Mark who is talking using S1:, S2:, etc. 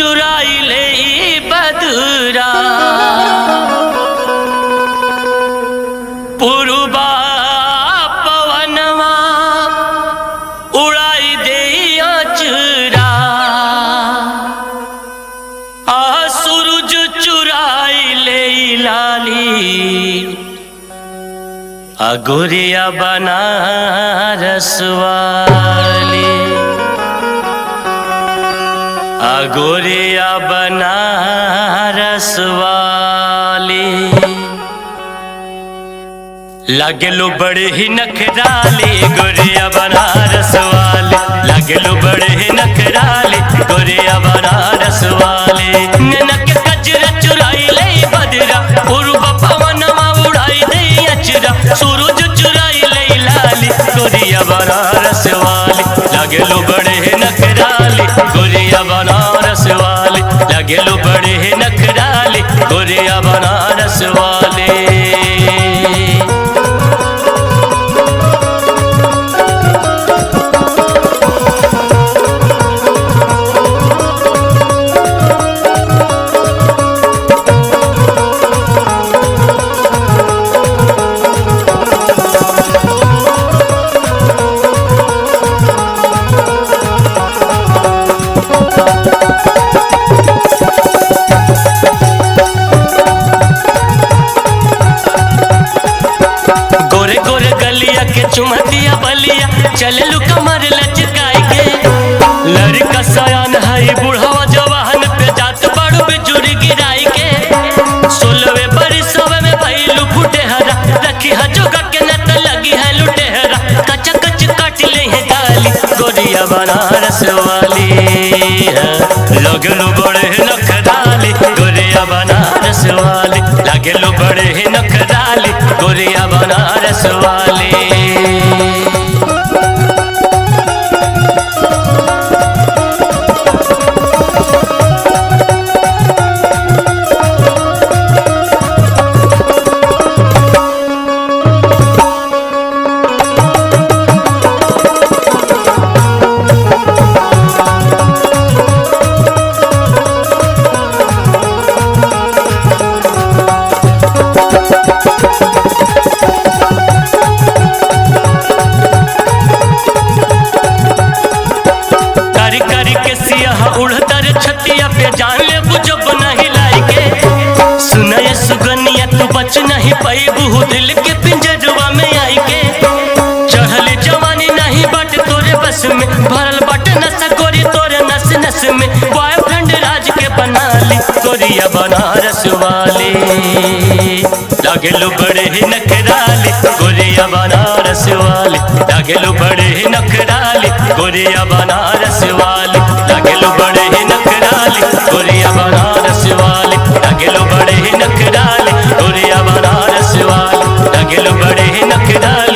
S1: चुराई ले बदरा पुरुबा पवनवा उड़ाई दे अचरा आ सूरज चुराई ले लाली आ गोरिया बनारस वाली आ गोरिया बनारस वाली लागलो बड़े ही नखराली गोरिया बनारस वाली लागलो बड़े ही नखराली गोरिया बनारस वाली ननक कजरा चुराई ले बदरा पूर्व पवनवा उड़ाई दे अचरा सूरज चुराई ले लाली गोरिया बनारस वाली लागलो बड़े ही नखराली गोरिया बनारस वाली लागलो बड़े ही नखराली गोरिया बनारस वाली। चुमा दिया बलिया चललू कमर लचकाई के लड़का सयान हई बुढ़ावा जवान पे जात बड़ू बिजुरी गिराई के 16वें बरिसवे में भइलू फुटेहरा रखी है जोगा के नत लगी है लुटेहरा कच कच काट ले है गाली गोरिया बनारस वाली लगलू बड़े नखराली गोरिया बनारस वाली लगलू बड़े नखराली गोरिया बनारस वाली। उड़तर छतिया पे जान ले बुझब नहीं लाइके सुनय सुगनिया तू बच नहीं पैबू दिल के पिंजरवा में आई के चढ़ल जवानी नहीं बट तोरे बस में भरल बट नस गोरी तोरे नस नस में बॉयफ्रेंड राज के बना ली गोरिया बनारस वाली लागलो बड़े ही नखराली गोरिया बनारस वाली लागलो बड़े ही नखराली गोरिया बनारस वाली लागलो बड़े ही नखराली गोरिया बनारस वाली लागलो बड़े ही नखराली गोरिया बनारस वाली लागलो बड़े ही नखराली